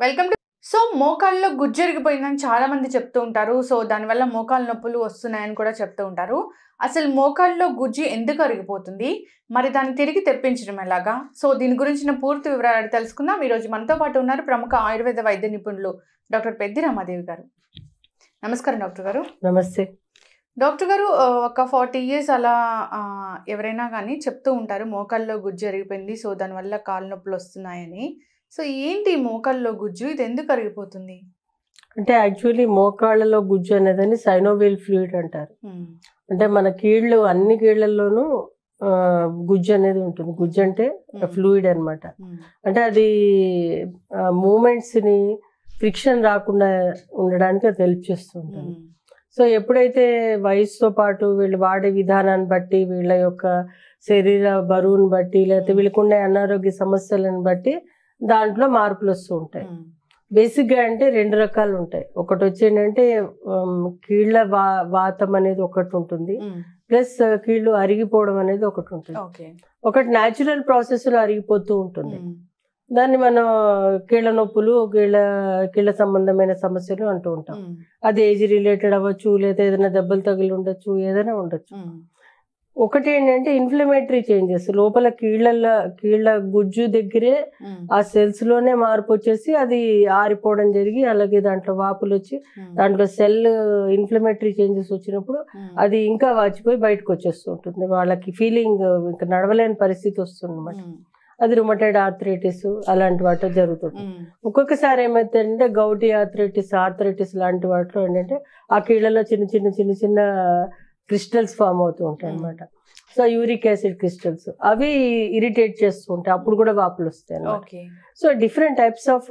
Welcome to మోకాల్లో గుజ్జరిగిపోయిందని చాలా మంది చెప్తూ ఉంటారు. దానివల్ల మోకాలు నొప్పులు వస్తున్నాయని కూడా చెప్తూ ఉంటారు. అసలు మోకాల్లో గుజ్జు ఎందుకు అరిగిపోతుంది? మరి దాన్ని తిరిగి తెప్పించడం ఎలాగా? దీని గురించిన పూర్తి వివరాలు తెలుసుకుందాం. ఈరోజు మనతో పాటు ఉన్నారు ప్రముఖ ఆయుర్వేద వైద్య నిపుణులు డాక్టర్ పెద్ది రామాదేవి గారు. నమస్కారం డాక్టర్ గారు. నమస్తే డాక్టర్ గారు. ఒక 40 years అలా ఎవరైనా కానీ చెప్తూ ఉంటారు మోకాల్లో గుజ్జు అరిగిపోయింది, దానివల్ల కాళ్ళు నొప్పులు వస్తున్నాయని. ఏంటి మోకాల్లో గుజ్జు, ఇది ఎందుకు అరిగిపోతుంది? అంటే యాక్చువల్లీ మోకాళ్ళలో గుజ్జు అనేదని సైనోవియల్ ఫ్లూయిడ్ అంటారు. అంటే మన కీళ్ళు అన్ని కీళ్ళల్లోనూ గుజ్జు అనేది ఉంటుంది. గుజ్జు అంటే ఫ్లూయిడ్ అనమాట. అంటే అది మూమెంట్స్ ని ఫ్రిక్షన్ రాకుండా ఉండడానికి అది హెల్ప్ చేస్తూ ఉంటుంది. ఎప్పుడైతే వయసుతో పాటు వీళ్ళు వాడే విధానాన్ని బట్టి, వీళ్ళ యొక్క శరీర బరువుని బట్టి, లేకపోతే వీళ్ళకుండే అనారోగ్య సమస్యలను బట్టి దాంట్లో మార్పులు వస్తూ ఉంటాయి. బేసిక్ గా అంటే 2 రకాలు ఉంటాయి. ఒకటి వచ్చి ఏంటంటే కీళ్ళ వాతం అనేది ఒకటి ఉంటుంది, ప్లస్ కీళ్ళు అరిగిపోవడం అనేది ఒకటి ఉంటుంది. ఒకటి న్యాచురల్ ప్రాసెస్ లో అరిగిపోతూ ఉంటుంది. దాన్ని మనం కీళ్ళ నొప్పులు, కీళ్ళ సంబంధమైన సమస్యలు అంటూ ఉంటాం. అది ఏజ్ రిలేటెడ్ అవ్వచ్చు, లేదా ఏదైనా దెబ్బలు తగిలి ఉండొచ్చు, ఏదైనా ఉండొచ్చు. ఒకటి ఏంటంటే ఇన్ఫ్లమేటరీ చేంజెస్, లోపల కీళ్ళ గుజ్జు దగ్గరే ఆ సెల్స్ లోనే మార్పు వచ్చేసి అది ఆరిపోవడం జరిగి, అలాగే దాంట్లో వాపులు వచ్చి దాంట్లో సెల్ ఇన్ఫ్లమేటరీ చేంజెస్ వచ్చినప్పుడు అది ఇంకా వాచిపోయి బయటకు వచ్చేస్తూ ఉంటుంది. వాళ్ళకి ఫీలింగ్ ఇంకా నడవలేని పరిస్థితి వస్తుంది అన్నమాట. అది రుమటైడ్ ఆర్థరైటిస్ అలాంటి వాటిలో జరుగుతుంది. ఒక్కొక్కసారి ఏమైతుందంటే గౌటీ ఆర్థరైటిస్ లాంటి వాటిలో ఏంటంటే ఆ కీళ్ళలో చిన్న క్రిస్టల్స్ ఫామ్ అవుతూ ఉంటాయి అన్నమాట. యూరిక్ యాసిడ్ క్రిస్టల్స్ అవి ఇరిటేట్ చేస్తూ ఉంటాయి, అప్పుడు కూడా వాపులు వస్తాయి అన్నమాట. డిఫరెంట్ టైప్స్ ఆఫ్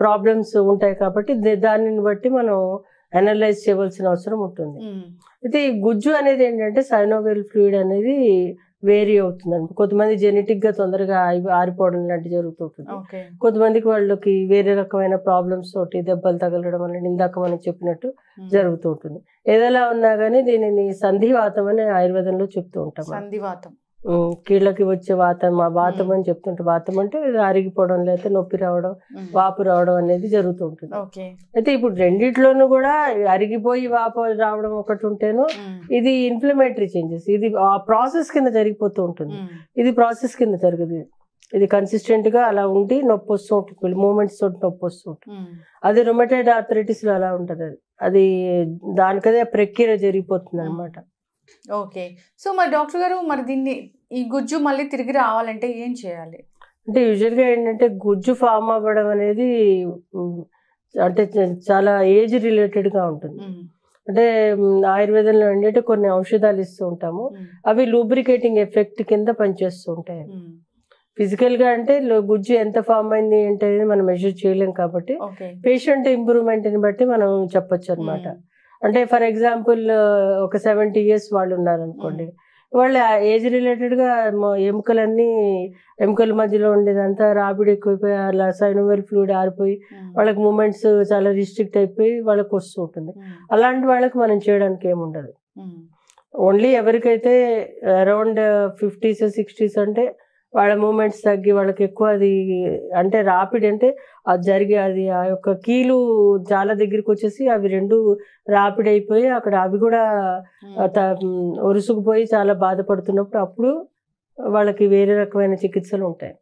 ప్రాబ్లమ్స్ ఉంటాయి కాబట్టి దానిని బట్టి మనం అనలైజ్ చేయవలసిన అవసరం ఉంటుంది. అయితే ఈ గుజ్జు అనేది ఏంటంటే సైనోవియల్ ఫ్లూయిడ్ అనేది వేరీ అవుతుందండి. కొంతమంది జెనెటిక్ గా తొందరగా ఆరిపోవడం లాంటి జరుగుతుంటుంది. కొంతమందికి వాళ్ళకి వేరే రకమైన ప్రాబ్లమ్స్ తోటి దెబ్బలు తగలడం వల్ల ఇందాక మనం చెప్పినట్టు జరుగుతూ ఉంటుంది. ఏదైనా ఉన్నా గానీ దీనిని సంధివాతం అని ఆయుర్వేదంలో చెప్తూ ఉంటాం. సంధివాతం కీళ్ళకి వచ్చే వాతం అని చెప్తుంటాం. వాతం అంటే అరిగిపోవడం, లేకపోతే నొప్పి రావడం, వాపు రావడం అనేది జరుగుతూ ఉంటుంది. అయితే ఇప్పుడు రెండిట్లోనూ కూడా అరిగిపోయి వాపు రావడం ఒకటి ఉంటేను, ఇది ఇన్ఫ్లమేటరీ చేంజెస్, ఇది ఆ ప్రాసెస్ కింద జరిగిపోతూ ఉంటుంది. ఇది ప్రాసెస్ కింద జరగదు, ఇది కన్సిస్టెంట్ గా అలా ఉండి నొప్పి వస్తూ ఉంటుంది, మూమెంట్స్ తోటి నొప్పి వస్తూ ఉంటుంది. అది రుమటైడ్ ఆర్థరైటిస్ లో అలా ఉంటుంది. అది దానికదే ప్రక్రియ జరిగిపోతుంది అనమాట. ఓకే. మరి డాక్టర్ గారు, మరి దీన్ని ఈ గుజ్జు మళ్ళీ తిరిగి రావాలంటే ఏం చేయాలి? అంటే యూజువల్ గా ఏంటంటే గుజ్జు ఫామ్ అవ్వడం అనేది అంటే చాలా ఏజ్ రిలేటెడ్ గా ఉంటుంది. అంటే ఆయుర్వేదంలో ఏంటంటే కొన్ని ఔషధాలు ఇస్తూ ఉంటాము, అవి లూబ్రికేటింగ్ ఎఫెక్ట్ కింద పనిచేస్తూ ఉంటాయి. ఫిజికల్ గా అంటే గుజ్జు ఎంత ఫామ్ అయింది ఏంటనేది మనం మెజర్ చేయలేం కాబట్టి పేషెంట్ ఇంప్రూవ్మెంట్ ని బట్టి మనం చెప్పొచ్చు అనమాట. అంటే ఫర్ ఎగ్జాంపుల్ ఒక 70 years వాళ్ళు ఉన్నారనుకోండి, వాళ్ళు ఏజ్ రిలేటెడ్ గా ఎముకల మధ్యలో ఉండేదంతా రాపిడి ఎక్కువైపోయి అలా సైనోవియల్ ఫ్లూయిడ్ ఆరిపోయి వాళ్ళకి మూమెంట్స్ చాలా రిస్ట్రిక్ట్ అయిపోయి వాళ్ళకి వస్తూ ఉంటుంది. అలాంటి వాళ్ళకి మనం చేయడానికి ఏముండదు. ఓన్లీ ఎవరికైతే అరౌండ్ 50s 60s అంటే వాళ్ళ మూమెంట్స్ తగ్గి వాళ్ళకి ఎక్కువ అది అంటే రాపిడ్ అంటే అది జరిగి అది ఆ యొక్క కీలు చాలా దగ్గరికి వచ్చేసి అవి రెండు రాపిడ్ అయిపోయి అక్కడ అవి కూడా ఒరుసుకుపోయి చాలా బాధపడుతున్నప్పుడు అప్పుడు వాళ్ళకి వేరే రకమైన చికిత్సలు ఉంటాయి.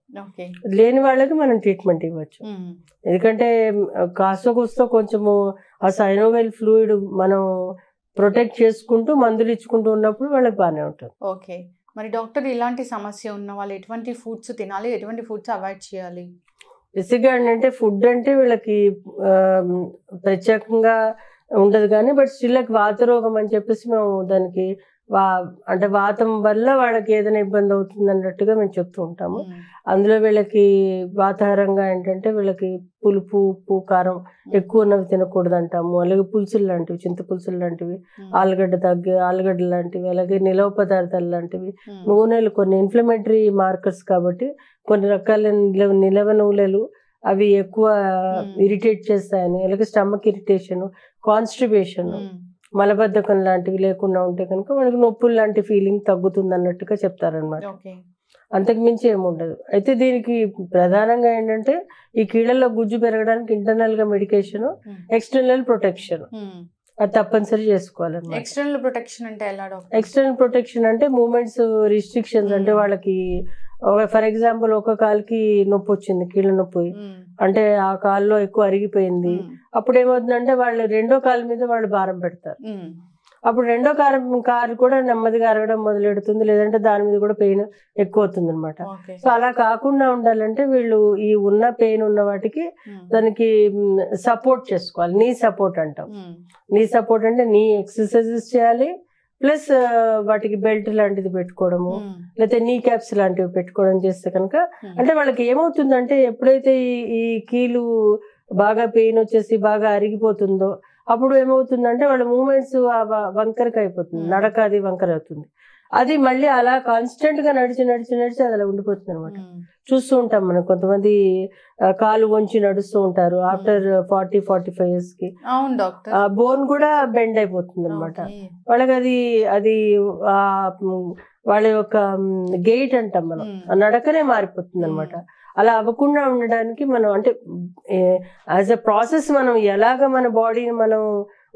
లేని వాళ్ళకి మనం ట్రీట్మెంట్ ఇవ్వచ్చు. ఎందుకంటే కాస్త కూస్తో కొంచెము ఆ సైనోవియల్ ఫ్లూయిడ్ మనం ప్రొటెక్ట్ చేసుకుంటూ మందులు ఇచ్చుకుంటూ ఉన్నప్పుడు వాళ్ళకి బాగానే ఉంటుంది. ఓకే. మరి డాక్టర్, ఇలాంటి సమస్య ఉన్న వాళ్ళు ఎటువంటి ఫుడ్స్ తినాలి, ఎటువంటి ఫుడ్స్ అవాయిడ్ చేయాలి? బేసిక్గా ఏంటంటే ఫుడ్ అంటే వీళ్ళకి ప్రత్యేకంగా ఉండదు కానీ బట్ స్టిల్ వాత రోగం అని చెప్పేసి మేము దానికి అంటే వాతం వల్ల వాళ్ళకి ఏదైనా ఇబ్బంది అవుతుంది అన్నట్టుగా మేము చెప్తూ ఉంటాము. అందులో వీళ్ళకి వాతాహారంగా ఏంటంటే వీళ్ళకి పులుపు, ఉప్పు, కారం ఎక్కువ ఉన్నవి తినకూడదు అంటాము. అలాగే పులుసులు లాంటివి, చింతపులుసులు లాంటివి, ఆలుగడ్డ లాంటివి, అలాగే నిలవ పదార్థాలు లాంటివి, నూనెలు కొన్ని ఇన్ఫ్లమేటరీ మార్కర్స్ కాబట్టి కొన్ని రకాల నిలవ నూనెలు అవి ఎక్కువ ఇరిటేట్ చేస్తాయని, అలాగే స్టమక్ ఇరిటేషన్, కాన్స్టిపేషన్, మలబద్ధకం లాంటివి లేకుండా ఉంటే కనుక మనకి నొప్పులు లాంటి ఫీలింగ్ తగ్గుతుంది అన్నట్టుగా చెప్తారనమాట. అంతకు మించి ఏముండదు. అయితే దీనికి ప్రధానంగా ఏంటంటే ఈ కీళ్ళల్లో గుజ్జు పెరగడానికి ఇంటర్నల్ గా మెడికేషన్, ఎక్స్టర్నల్ ప్రొటెక్షన్ అది తప్పనిసరి చేసుకోవాలన్నమాట. ఎక్స్టర్నల్ ప్రొటెక్షన్ అంటే ఎలా డాక్టర్? ఎక్స్టర్నల్ ప్రొటెక్షన్ అంటే మూమెంట్స్ రిస్ట్రిక్షన్స్, అంటే వాళ్ళకి ఫర్ ఎగ్జాంపుల్ ఒక కాలుకి నొప్పి వచ్చింది, కీళ్ళ నొప్పి, అంటే ఆ కాల్లో ఎక్కువ అరిగిపోయింది, అప్పుడు ఏమవుతుందంటే వాళ్ళు రెండో కాలు మీద వాళ్ళు భారం పెడతారు. అప్పుడు రెండో కారు కూడా నెమ్మదిగా అరగడం మొదలెడుతుంది, లేదంటే దాని మీద కూడా పెయిన్ ఎక్కువ అవుతుంది అనమాట. సో అలా కాకుండా ఉండాలంటే వీళ్ళు ఈ ఉన్న పెయిన్ ఉన్న వాటికి దానికి సపోర్ట్ చేసుకోవాలి. నీ సపోర్ట్ అంటాం. నీ సపోర్ట్ అంటే నీ ఎక్సర్సైజెస్ చేయాలి, ప్లస్ వాటికి బెల్ట్ లాంటిది పెట్టుకోవడము, లేకపోతే నీ క్యాప్స్ లాంటివి పెట్టుకోవడం చేస్తే కనుక, అంటే వాళ్ళకి ఏమవుతుందంటే ఎప్పుడైతే ఈ కీలు బాగా పెయిన్ వచ్చేసి బాగా అరిగిపోతుందో అప్పుడు ఏమవుతుందంటే వాళ్ళ మూమెంట్స్ వంకరకి అయిపోతుంది, నడక అది వంకర అవుతుంది. అది మళ్ళీ అలా కాన్స్టెంట్ గా నడిచి అది అలా ఉండిపోతుంది అనమాట. చూస్తూ ఉంటాం మనం, కొంతమంది కాలు వంచి నడుస్తూ ఉంటారు ఆఫ్టర్ 40-45 years కి. బోన్ కూడా బెండ్ అయిపోతుంది అనమాట వాళ్ళకి. అది వాళ్ళ యొక్క గెయిట్ అంటాం మనం, నడకనే మారిపోతుంది అనమాట. అలా అవ్వకుండా ఉండడానికి మనం అంటే యాజ్ ఎ ప్రాసెస్ మనం ఎలాగ మన బాడీని మనం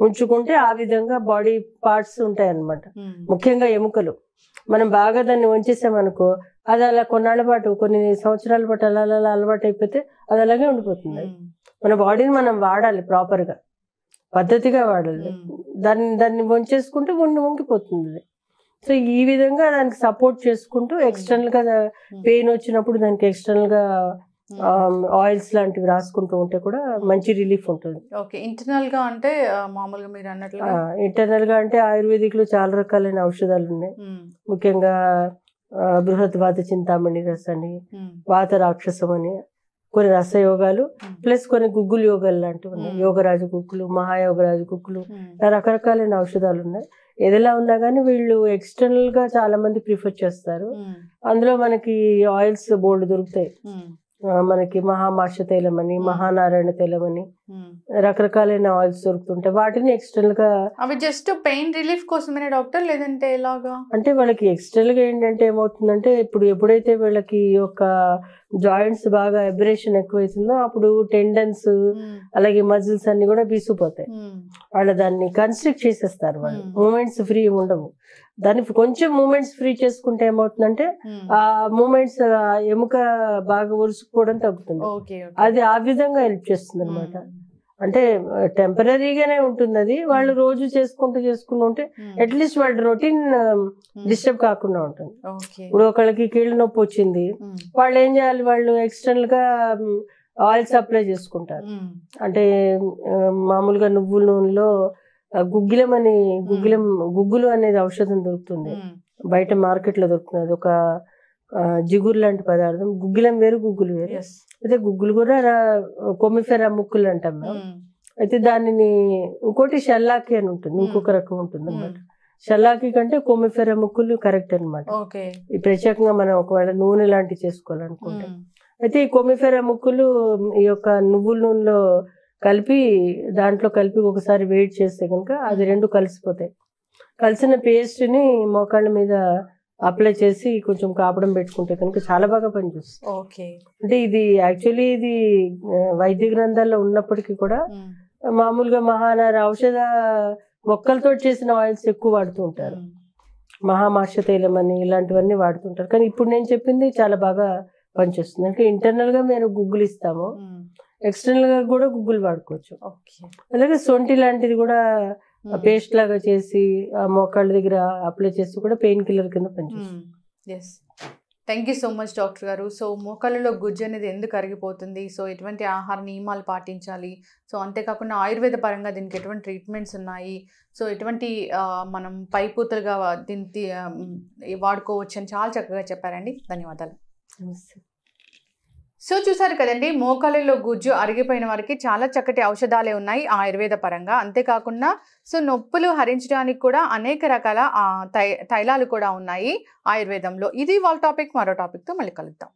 ఉంచుకుంటే ఆ విధంగా బాడీ పార్ట్స్ ఉంటాయి అన్నమాట. ముఖ్యంగా ఎముకలు మనం బాగా దాన్ని ఉంచేసామనుకో, అది అలా కొన్నాళ్ళ పాటు, కొన్ని సంవత్సరాల పాటు అలా అలా అలవాటు అయిపోతే అది అలాగే ఉండిపోతుంది. మన బాడీని మనం వాడాలి, ప్రాపర్ గా పద్ధతిగా వాడాలి. దాన్ని వంచేసుకుంటే వంగిపోతుంది. సో ఈ విధంగా దానికి సపోర్ట్ చేసుకుంటూ ఎక్స్టర్నల్ గా పెయిన్ వచ్చినప్పుడు దానికి ఎక్స్టర్నల్ గా ఆయిల్స్ లాంటివి రాసుకుంటూ ఉంటే కూడా మంచి రిలీఫ్ ఉంటుంది. ఇంటర్నల్ గా అంటే మామూలుగా మీరు అన్నట్లు ఇంటర్నల్ గా అంటే ఆయుర్వేదిక్ లో చాలా రకాలైన ఔషధాలు ఉన్నాయి. ముఖ్యంగా బృహద్వాత చింతామణి రసని, వాత రాక్షసం అని కొన్ని రసయోగాలు, ప్లస్ కొన్ని గుగ్గులు యోగాలు లాంటివి ఉన్నాయి. యోగరాజు గుగ్గులు, మహాయోగరాజు గుగ్గులు, రకరకాలైన ఔషధాలు ఉన్నాయి. ఏదైనా ఉన్నా కానీ వీళ్ళు ఎక్స్టర్నల్ గా చాలా మంది ప్రిఫర్ చేస్తారు. అందులో మనకి ఆయిల్స్ బోల్డ్ దొరుకుతాయి. మనకి మహామాష తైలం అని, మహానారాయణ తైలం అని రకరకాలైన ఆయిల్స్ దొరుకుతుంటాయి. వాటిని ఎక్స్టర్నల్ గా, అవి జస్ట్ పెయిన్ రిలీఫ్ కోసమేనా డాక్టర్, లేదంటే ఎలాగా? అంటే వాళ్ళకి ఎక్స్టర్నల్ గా ఏంటంటే ఏమవుతుందంటే, ఎప్పుడైతే వీళ్ళకి ఒక జాయింట్స్ బాగా ఎబ్రేషన్ ఎక్కువైతుందో అప్పుడు టెండన్స్ అలాగే మజిల్స్ అన్ని కూడా బీసిపోతాయి. వాళ్ళు దాన్ని కన్స్ట్రిక్ట్ చేసేస్తారు. వాళ్ళు మూమెంట్స్ ఫ్రీ ఉండవు. దాన్ని కొంచెం మూమెంట్స్ ఫ్రీ చేసుకుంటే ఏమవుతుందంటే ఆ మూమెంట్స్ ఎముక బాగా ఉరుసుకుపోవడం తగ్గుతుంది. అది ఆ విధంగా హెల్ప్ చేస్తుంది అనమాట. అంటే టెంపరీగానే ఉంటుంది అది. వాళ్ళు రోజు చేసుకుంటూ ఉంటే అట్లీస్ట్ వాళ్ళ రొటీన్ డిస్టర్బ్ కాకుండా ఉంటుంది. ఇప్పుడు ఒకళ్ళకి కీళ్ళ నొప్పి వచ్చింది, వాళ్ళు ఏం చేయాలి, వాళ్ళు ఎక్స్టర్నల్ గా ఆయిల్స్ అప్లై చేసుకుంటారు. అంటే మామూలుగా నువ్వుల నూనెలో గుగ్గులు అనేది ఔషధం దొరుకుతుంది, బయట మార్కెట్ లో దొరుకుతుంది. అది ఒక జిగురు లాంటి పదార్థం. గుగ్గిలం వేరు, గుగ్గులు వేరు. అయితే గుగ్గులు కూడా కొమిఫెరా ముక్కులు అంటాం మేము. అయితే దానిని ఇంకోటి షెల్లాకి అని ఉంటుంది, ఇంకొక రకం ఉంటుంది అనమాట. షెల్లాకి కంటే కొమిఫెరా ముక్కులు కరెక్ట్ అనమాట. ఈ ప్రత్యేకంగా మనం ఒకవేళ నూనె లాంటివి చేసుకోవాలనుకుంటే, అయితే ఈ కొమిఫెరా ముక్కులు ఈ యొక్క నువ్వుల నూనెలో దాంట్లో కలిపి ఒకసారి వెయిట్ చేస్తే కనుక అది రెండు కలిసిపోతాయి. కలిసిన పేస్ట్ ని మోకాళ్ళ మీద అప్లై చేసి కొంచెం కాపడం పెట్టుకుంటే కనుక చాలా బాగా పనిచేస్తుంది. అంటే ఇది యాక్చువల్లీ ఇది వైద్య గ్రంథాల్లో ఉన్నప్పటికీ కూడా మామూలుగా మహానార ఔషధ మొక్కలతో చేసిన ఆయిల్స్ ఎక్కువ వాడుతూ ఉంటారు. మహామాష తైలం అని ఇలాంటివన్నీ వాడుతుంటారు. కానీ ఇప్పుడు నేను చెప్పింది చాలా బాగా పనిచేస్తుంది. అంటే ఇంటర్నల్ గా మేము గుగ్గులు ఇస్తాము, ఎక్స్టర్నల్ గా కూడా గుగ్గులు వాడుకోవచ్చు. అలాగే సొంటి లాంటిది కూడా పేస్ట్ లాగా చేసి మోకాళ్ళ దగ్గర అప్లై చేసి కూడా పెయిన్ కిల్లర్ కింద పనిచేస్తుంది. Thank you so much doctor గారు. సో మోకాళ్ళలో గుజ్జు అనేది ఎందుకు అరిగిపోతుంది, సో ఎటువంటి ఆహార నియమాలు పాటించాలి, సో అంతేకాకుండా ఆయుర్వేద పరంగా దీనికి ఎటువంటి ట్రీట్మెంట్స్ ఉన్నాయి, సో ఎటువంటి మనం పైపూతలుగా దీన్ని వాడుకోవచ్చు అని చాలా చక్కగా చెప్పారండి. ధన్యవాదాలు. సో చూసారు కదండి, మోకాళ్ళలో గుజ్జు అరిగిపోయిన వారికి చాలా చక్కటి ఔషధాలే ఉన్నాయి ఆయుర్వేద పరంగా. అంతేకాకుండా సో నొప్పులు హరించడానికి కూడా అనేక రకాల తైలాలు కూడా ఉన్నాయి ఆయుర్వేదంలో. ఇది వాళ్ళ టాపిక్. మరో టాపిక్తో మళ్ళీ కలుద్దాం.